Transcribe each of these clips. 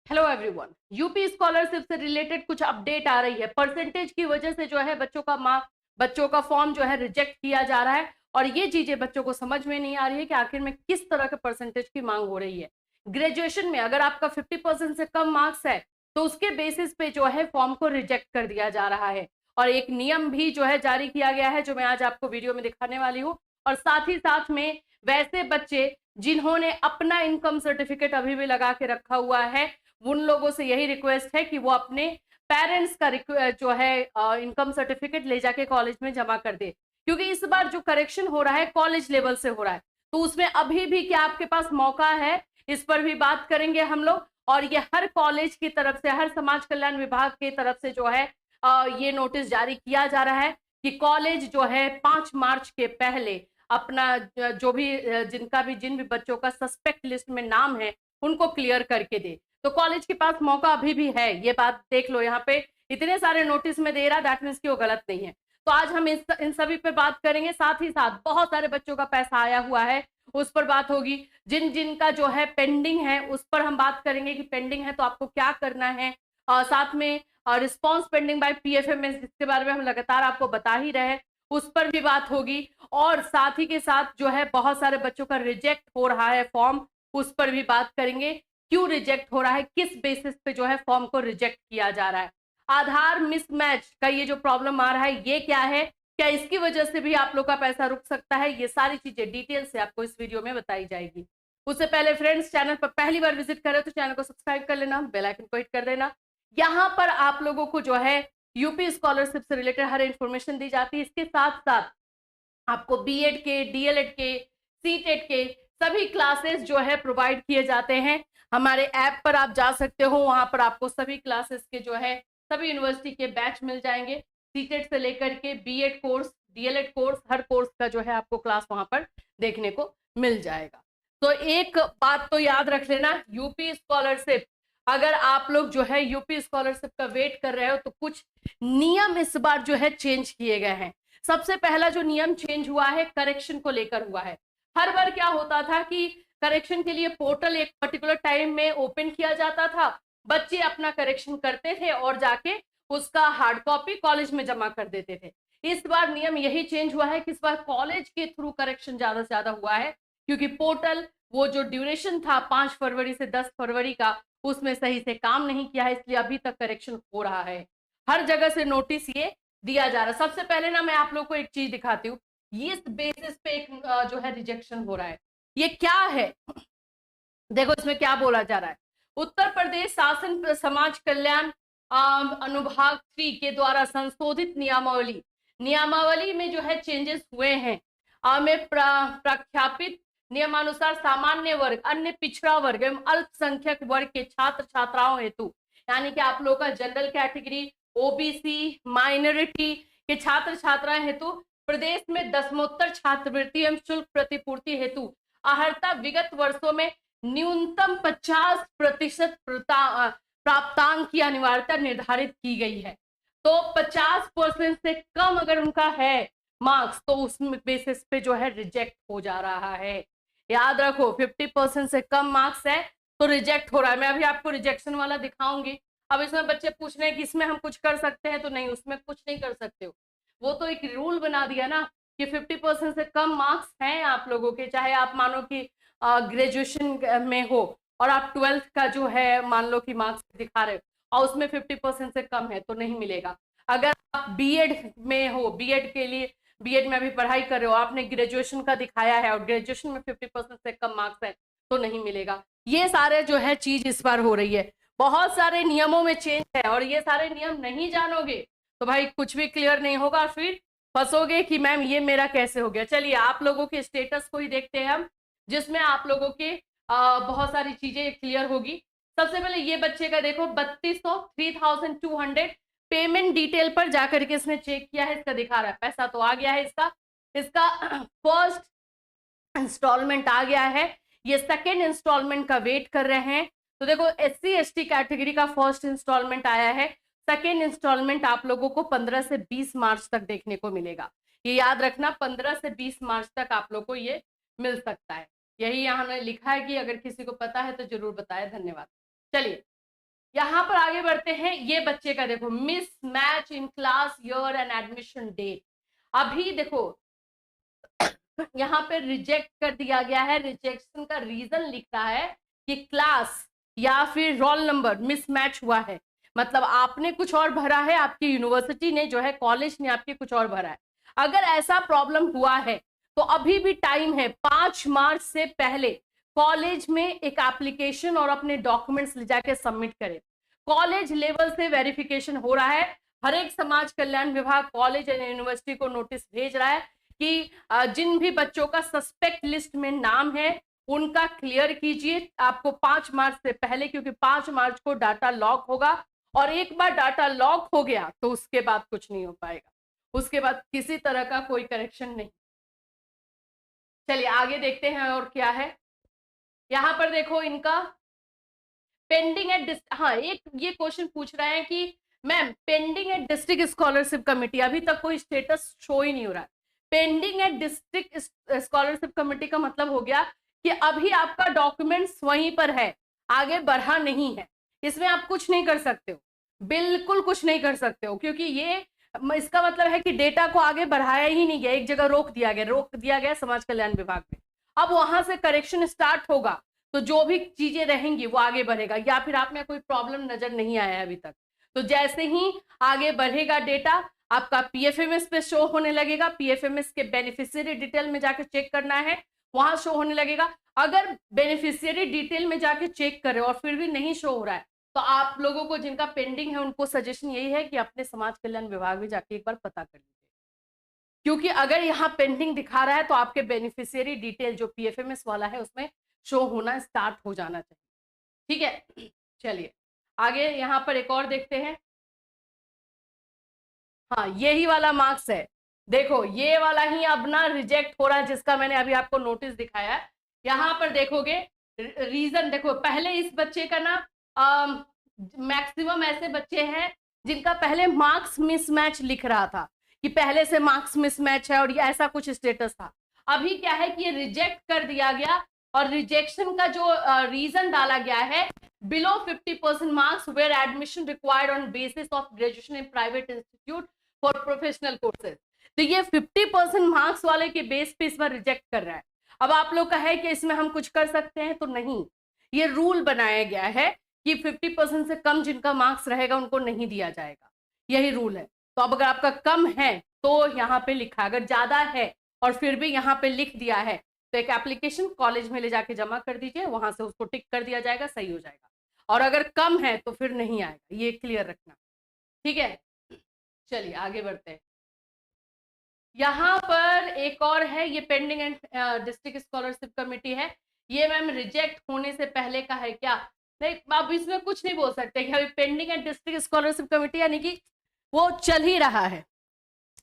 Hello everyone. UP scholarship से related कुछ update आ रही है। परसेंटेज की वजह से जो है बच्चों का फॉर्म जो है रिजेक्ट किया जा रहा है और ये चीजें बच्चों को समझ में नहीं आ रही है कि आखिर में किस तरह के परसेंटेज की मांग हो रही है। ग्रेजुएशन में अगर आपका 50% से कम मार्क्स है तो उसके बेसिस पे जो है फॉर्म को रिजेक्ट कर दिया जा रहा है और एक नियम भी जो है जारी किया गया है जो मैं आज आपको वीडियो में दिखाने वाली हूँ। और साथ ही साथ में वैसे बच्चे जिन्होंने अपना इनकम सर्टिफिकेट अभी भी लगा के रखा हुआ है उन लोगों से यही रिक्वेस्ट है कि वो अपने पेरेंट्स का जो है इनकम सर्टिफिकेट ले जाके कॉलेज में जमा कर दे, क्योंकि इस बार जो करेक्शन हो रहा है कॉलेज लेवल से हो रहा है। तो उसमें अभी भी क्या आपके पास मौका है, इस पर भी बात करेंगे हम लोग। और ये हर कॉलेज की तरफ से, हर समाज कल्याण विभाग की तरफ से जो है ये नोटिस जारी किया जा रहा है कि कॉलेज जो है 5 मार्च के पहले अपना जो भी जिन भी बच्चों का सस्पेक्ट लिस्ट में नाम है उनको क्लियर करके दे। तो कॉलेज के पास मौका अभी भी है, ये बात देख लो। यहाँ पे इतने सारे नोटिस में दे रहा, दैट मीन्स कि वो गलत नहीं है। तो आज हम इन सभी पर बात करेंगे। साथ ही साथ बहुत सारे बच्चों का पैसा आया हुआ है उस पर बात होगी। जिन जिन का जो है पेंडिंग है उस पर हम बात करेंगे कि पेंडिंग है तो आपको क्या करना है। साथ में रिस्पॉन्स पेंडिंग बाय पीएफएमएस, जिसके बारे में हम लगातार आपको बता ही रहे हैं, उस पर भी बात होगी। और साथ ही के साथ जो है बहुत सारे बच्चों का रिजेक्ट हो रहा है फॉर्म, उस पर भी बात करेंगे। क्यों रिजेक्ट हो रहा है, किस बेसिस पे जो है फॉर्म को रिजेक्ट किया जा रहा है। आधार मिसमैच का ये जो प्रॉब्लम आ रहा है ये क्या है, क्या इसकी वजह से भी आप लोग का पैसा रुक सकता है, ये सारी चीजें डिटेल से आपको इस वीडियो में बताई जाएगी। उससे पहले फ्रेंड्स, चैनल पर पहली बार विजिट कर रहे हो तो चैनल को सब्सक्राइब कर लेना, बेल आइकन को हिट कर देना। यहाँ पर आप लोगों को जो है यूपी स्कॉलरशिप से रिलेटेड हर इंफॉर्मेशन दी जाती है। इसके साथ साथ आपको बीएड के, डीएलएड के, सीटेट के सभी क्लासेस जो है प्रोवाइड किए जाते हैं। हमारे ऐप पर आप जा सकते हो, वहां पर आपको सभी क्लासेस के जो है सभी यूनिवर्सिटी के बैच मिल जाएंगे। सीटेट से लेकर के बीएड कोर्स, डीएलएड कोर्स, हर कोर्स का जो है आपको क्लास वहां पर देखने को मिल जाएगा। तो एक बात तो याद रख लेना, यूपी स्कॉलरशिप, अगर आप लोग जो है यूपी स्कॉलरशिप का वेट कर रहे हो तो कुछ नियम इस बार जो है चेंज किए गए हैं। सबसे पहला जो नियम चेंज हुआ है करेक्शन को लेकर हुआ है। हर बार क्या होता था कि करेक्शन के लिए पोर्टल एक पर्टिकुलर टाइम में ओपन किया जाता था, बच्चे अपना करेक्शन करते थे और जाके उसका हार्ड कॉपी कॉलेज में जमा कर देते थे। इस बार नियम यही चेंज हुआ है कि इस बार कॉलेज के थ्रू करेक्शन ज्यादा से ज्यादा हुआ है, क्योंकि पोर्टल वो जो ड्यूरेशन था 5 फरवरी से 10 फरवरी का, उसमें सही से काम नहीं किया है, इसलिए अभी तक करेक्शन हो रहा है। हर जगह से नोटिस ये दिया जा रहा है। सबसे पहले ना मैं आप लोग को एक चीज दिखाती हूँ, इस बेसिस पे एक जो है रिजेक्शन हो रहा है। ये क्या है, देखो इसमें क्या बोला जा रहा है। उत्तर प्रदेश शासन समाज कल्याण अनुभाग 3 के द्वारा संशोधित नियमावली नियमावली में जो है चेंजेस हुए हैं। में प्रख्यापित नियमानुसार सामान्य वर्ग, अन्य पिछड़ा वर्ग एवं अल्पसंख्यक वर्ग के छात्र छात्राओं हेतु, यानी कि आप लोग का जनरल कैटेगरी, ओबीसी, माइनॉरिटी के छात्र छात्राएं हेतु प्रदेश में दसमोत्तर छात्रवृत्ति एवं शुल्क प्रतिपूर्ति हेतु आहर्ता विगत वर्षों में न्यूनतम 50% प्राप्तांक की अनिवार्यता निर्धारित की गई है। तो 50% से कम अगर उनका है मार्क्स तो उस बेसिस पे जो है रिजेक्ट हो जा रहा है। याद रखो 50% से कम मार्क्स है तो रिजेक्ट हो रहा है। मैं अभी आपको रिजेक्शन वाला दिखाऊंगी। अब इसमें बच्चे पूछ रहे हैं कि इसमें हम कुछ कर सकते हैं, तो नहीं, उसमें कुछ नहीं कर सकते हो। वो तो एक रूल बना दिया ना कि 50% से कम मार्क्स हैं आप लोगों के, चाहे आप मानो कि ग्रेजुएशन में हो और आप 12th का जो है मान लो कि मार्क्स दिखा रहे हो और उसमें 50% से कम है तो नहीं मिलेगा। अगर आप बीएड में हो, बीएड के लिए, बीएड में अभी पढ़ाई कर रहे हो, आपने ग्रेजुएशन का दिखाया है और ग्रेजुएशन में 50% से कम मार्क्स है तो नहीं मिलेगा। ये सारे जो है चीज इस बार हो रही है। बहुत सारे नियमों में चेंज है और ये सारे नियम नहीं जानोगे तो भाई कुछ भी क्लियर नहीं होगा, फिर फंसोगे कि मैम ये मेरा कैसे हो गया। चलिए आप लोगों के स्टेटस को ही देखते हैं हम, जिसमें आप लोगों के बहुत सारी चीजें क्लियर होगी। सबसे पहले ये बच्चे का देखो 3200 पेमेंट डिटेल पर जाकर के इसने चेक किया है, इसका दिखा रहा है पैसा तो आ गया है इसका। इसका फर्स्ट इंस्टॉलमेंट आ गया है, ये सेकेंड इंस्टॉलमेंट का वेट कर रहे हैं। तो देखो एससी एसटी कैटेगरी का फर्स्ट इंस्टॉलमेंट आया है, सेकेंड इंस्टॉलमेंट आप लोगों को 15 से 20 मार्च तक देखने को मिलेगा। ये याद रखना 15 से 20 मार्च तक आप लोग को ये मिल सकता है। यही यहाँ लिखा है कि अगर किसी को पता है तो जरूर बताए। धन्यवाद। चलिए यहाँ पर आगे बढ़ते हैं। ये बच्चे का देखो, miss match in class year and admission date. अभी देखो यहाँ पे रिजेक्ट कर दिया गया है, रिजेक्शन का रीजन लिख रहा है कि क्लास या फिर रोल नंबर मिसमैच हुआ है। मतलब आपने कुछ और भरा है, आपकी यूनिवर्सिटी ने जो है, कॉलेज ने आपके कुछ और भरा है। अगर ऐसा प्रॉब्लम हुआ है तो अभी भी टाइम है, 5 मार्च से पहले कॉलेज में एक एप्लीकेशन और अपने डॉक्यूमेंट्स ले जाके सबमिट करें। कॉलेज लेवल से वेरिफिकेशन हो रहा है। हर एक समाज कल्याण विभाग कॉलेज एंड यूनिवर्सिटी को नोटिस भेज रहा है कि जिन भी बच्चों का सस्पेक्ट लिस्ट में नाम है उनका क्लियर कीजिए आपको 5 मार्च से पहले, क्योंकि 5 मार्च को डाटा लॉक होगा और एक बार डाटा लॉक हो गया तो उसके बाद कुछ नहीं हो पाएगा, उसके बाद किसी तरह का कोई करेक्शन नहीं। चलिए आगे देखते हैं और क्या है। यहां पर देखो इनका पेंडिंग एट हाँ, एक ये क्वेश्चन पूछ रहा है कि ma'am pending at district scholarship committee, अभी तक कोई स्टेटस शो ही नहीं हो रहा है। Pending at district scholarship committee का मतलब हो गया कि अभी आपका डॉक्यूमेंट्स वहीं पर है, आगे बढ़ा नहीं है। इसमें आप कुछ नहीं कर सकते हो, बिल्कुल कुछ नहीं कर सकते हो, क्योंकि ये इसका मतलब है कि डेटा को आगे बढ़ाया ही नहीं गया, एक जगह रोक दिया गया समाज कल्याण विभाग में। अब वहां से करेक्शन स्टार्ट होगा तो जो भी चीजें रहेंगी वो आगे बढ़ेगा, या फिर आप में कोई प्रॉब्लम नजर नहीं आया अभी तक, तो जैसे ही आगे बढ़ेगा डेटा आपका पीएफएमएस पे शो होने लगेगा। पीएफएमएस के बेनिफिशियरी डिटेल में जाके चेक करना है, वहां शो होने लगेगा। अगर बेनिफिशियरी डिटेल में जाके चेक करें और फिर भी नहीं शो हो रहा है तो आप लोगों को जिनका पेंडिंग है उनको सजेशन यही है कि अपने समाज कल्याण विभाग में जाके एक बार पता कर लीजिए, क्योंकि अगर यहाँ पेंडिंग दिखा रहा है तो आपके बेनिफिशियरी डिटेल जो पीएफएमएस वाला है उसमें शो होना स्टार्ट हो जाना चाहिए। ठीक है, चलिए आगे यहाँ पर एक और देखते हैं। हाँ, यही वाला मार्क्स है, देखो ये वाला ही अब ना रिजेक्ट हो रहा है, जिसका मैंने अभी आपको नोटिस दिखाया है। यहाँ पर देखोगे रीजन, देखो पहले इस बच्चे का ना मैक्सिमम ऐसे बच्चे हैं जिनका पहले मार्क्स मिसमैच लिख रहा था कि पहले से मार्क्स मिसमैच है और ये ऐसा कुछ स्टेटस था। अभी क्या है कि ये रिजेक्ट कर दिया गया और रिजेक्शन का जो रीजन डाला गया है, below 50% marks where admission required on basis of graduation in private institute for professional courses. तो ये 50% मार्क्स वाले के बेस पे इस बार रिजेक्ट कर रहा है। अब आप लोग का है कि इसमें हम कुछ कर सकते हैं, तो नहीं, ये रूल बनाया गया है कि 50% से कम जिनका मार्क्स रहेगा उनको नहीं दिया जाएगा, यही रूल है। तो अब अगर आपका कम है तो यहाँ पे लिखा, अगर ज्यादा है और फिर भी यहाँ पे लिख दिया है तो एक एप्लीकेशन कॉलेज में ले जाके जमा कर दीजिए, वहां से उसको टिक कर दिया जाएगा, सही हो जाएगा। और अगर कम है तो फिर नहीं आएगा, ये क्लियर रखना, ठीक है। चलिए आगे बढ़ते हैं। यहाँ पर एक और है, ये pending and district scholarship committee है। ये मैम रिजेक्ट होने से पहले का है क्या? नहीं, अब इसमें कुछ नहीं बोल सकते कि अभी pending and district scholarship committee यानी कि वो चल ही रहा है,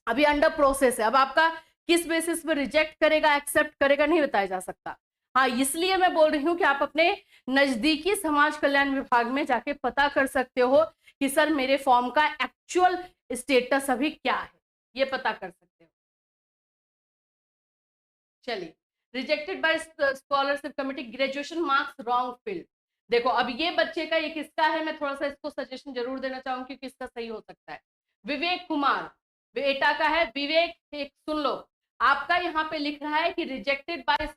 अभी अंडर प्रोसेस है। अब आपका किस बेसिस पे रिजेक्ट करेगा एक्सेप्ट करेगा नहीं बताया जा सकता। हाँ, इसलिए मैं बोल रही हूँ कि आप अपने नजदीकी समाज कल्याण विभाग में जाके पता कर सकते हो कि सर मेरे फॉर्म का एक्चुअल स्टेटस अभी क्या है, ये पता कर सकते हो। चलिए, rejected by scholarship committee graduation marks wrong field. देखो अब ये बच्चे का, ये किसका है, मैं थोड़ा सा इसको सजेशन जरूर देना चाहूंगी कि किसका सही हो सकता है। विवेक कुमार बेटा का है। विवेक, एक सुन लो, आपका यहाँ पे लिख रहा है कि rejected by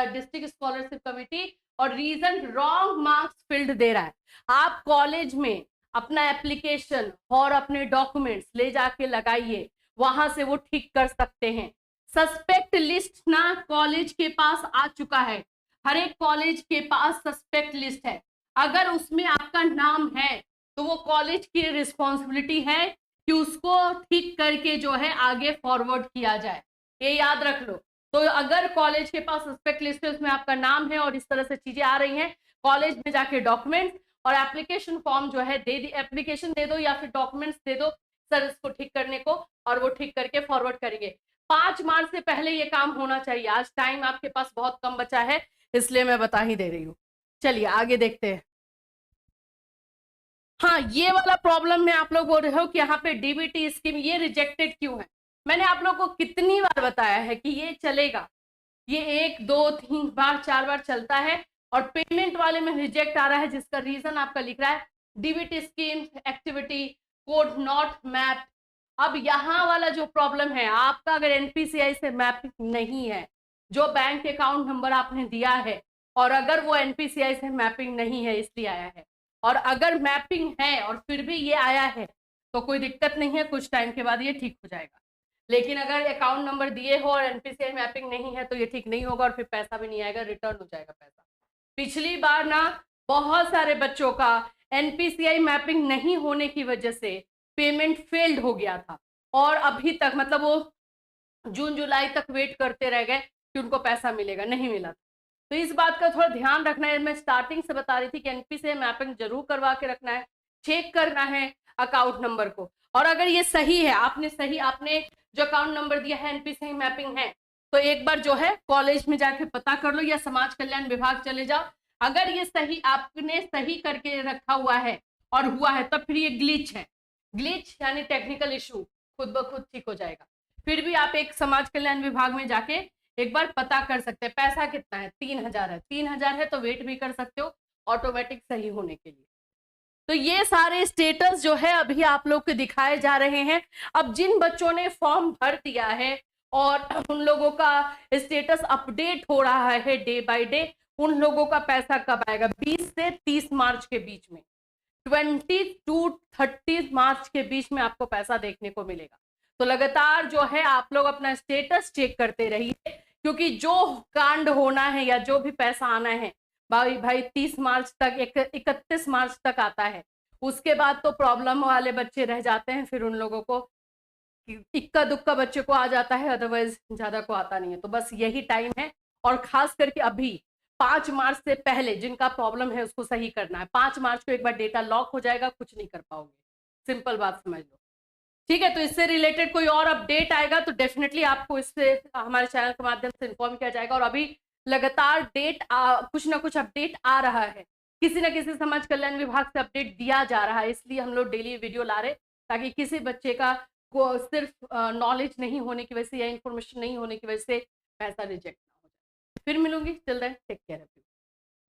district scholarship committee और रीजन रॉन्ग मार्क्स फिल्ड दे रहा है। आप कॉलेज में अपना एप्लीकेशन और अपने डॉक्यूमेंट्स ले जाके लगाइए, वहां से वो ठीक कर सकते हैं। सस्पेक्ट लिस्ट ना कॉलेज के पास आ चुका है, हर एक कॉलेज के पास सस्पेक्ट लिस्ट है। अगर उसमें आपका नाम है तो वो कॉलेज की रिस्पॉन्सिबिलिटी है कि उसको ठीक करके जो है आगे फॉरवर्ड किया जाए, ये याद रख लो। तो अगर कॉलेज के पास सस्पेक्ट लिस्ट है, उसमें आपका नाम है और इस तरह से चीजें आ रही हैं, कॉलेज में जाके डॉक्यूमेंट और एप्लीकेशन फॉर्म जो है दे दी, एप्लीकेशन दे दो या फिर डॉक्यूमेंट्स दे दो सर इसको ठीक करने को, और वो ठीक करके फॉरवर्ड करेंगे। 5 मार्च से पहले ये काम होना चाहिए। आज टाइम आपके पास बहुत कम बचा है, इसलिए मैं बता ही दे रही हूँ। चलिए आगे देखते हैं। हाँ, ये वाला प्रॉब्लम में आप लोग बोल रहे हो कि यहाँ पे डीबीटी स्कीम ये रिजेक्टेड क्यों है। मैंने आप लोग को कितनी बार बताया है कि ये चलेगा, ये 1 2 3 बार 4 बार चलता है और पेमेंट वाले में रिजेक्ट आ रहा है, जिसका रीजन आपका लिख रहा है DBT scheme activity code not map. अब यहाँ वाला जो प्रॉब्लम है, आपका अगर एनपीसीआई से मैपिंग नहीं है, जो बैंक अकाउंट नंबर आपने दिया है, और अगर वो एनपीसीआई से मैपिंग नहीं है इसलिए आया है, और अगर मैपिंग है और फिर भी ये आया है तो कोई दिक्कत नहीं है, कुछ टाइम के बाद ये ठीक हो जाएगा। लेकिन अगर अकाउंट नंबर दिए हो और एनपीसीआई मैपिंग नहीं है तो ये ठीक नहीं होगा और फिर पैसा भी नहीं आएगा, रिटर्न हो जाएगा पैसा। पिछली बार ना बहुत सारे बच्चों का एनपीसीआई मैपिंग नहीं होने की वजह से पेमेंट फेल्ड हो गया था, और अभी तक मतलब वो जून जुलाई तक वेट करते रह गए कि उनको पैसा मिलेगा, नहीं मिला। तो इस बात का थोड़ा ध्यान रखना है। मैं स्टार्टिंग से बता रही थी कि एनपीसीआई मैपिंग जरूर करवा के रखना है, चेक करना है अकाउंट नंबर को, और अगर ये सही है, आपने जो अकाउंट नंबर दिया है एनपीसीआई मैपिंग है, तो एक बार जो है कॉलेज में जाके पता कर लो या समाज कल्याण विभाग चले जाओ। अगर ये सही आपने सही करके रखा हुआ है और हुआ है, तब फिर ये ग्लिच है। ग्लिच यानी टेक्निकल इशू, खुद ब खुद ठीक हो जाएगा। फिर भी आप एक समाज कल्याण विभाग में जाके एक बार पता कर सकते हैं। पैसा कितना है? 3,000 है। 3,000 है तो वेट भी कर सकते हो ऑटोमेटिक सही होने के लिए। तो ये सारे स्टेटस जो है अभी आप लोग को दिखाए जा रहे हैं। अब जिन बच्चों ने फॉर्म भर दिया है और उन लोगों का स्टेटस अपडेट हो रहा है डे बाय डे, उन लोगों का पैसा कब आएगा? 20 से 30 मार्च के बीच में, 20 टू 30 मार्च के बीच में आपको पैसा देखने को मिलेगा। तो लगातार जो है आप लोग अपना स्टेटस चेक करते रहिए, क्योंकि जो कांड होना है या जो भी पैसा आना है भाई 30 मार्च तक, 31 मार्च तक आता है। उसके बाद तो प्रॉब्लम वाले बच्चे रह जाते हैं, फिर उन लोगों को इक्का दुक्का बच्चे को आ जाता है, अदरवाइज ज्यादा को आता नहीं है। तो बस यही टाइम है, और खास करके अभी 5 मार्च से पहले जिनका प्रॉब्लम है उसको सही करना है। 5 मार्च को एक बार डेटा लॉक हो जाएगा, कुछ नहीं कर पाओगे, सिंपल बात समझ लो। ठीक है, तो इससे रिलेटेड कोई और अपडेट आएगा तो डेफिनेटली आपको इससे हमारे चैनल के माध्यम से इन्फॉर्म किया जाएगा। और अभी लगातार कुछ ना कुछ अपडेट आ रहा है, किसी न किसी समाज कल्याण विभाग से अपडेट दिया जा रहा है, इसलिए हम लोग डेली वीडियो ला रहे, ताकि किसी बच्चे का को सिर्फ नॉलेज नहीं होने की वजह से या इन्फॉर्मेशन नहीं होने की वजह से पैसा रिजेक्ट ना हो जाए। फिर मिलूंगी, टिल देन टेक केयर।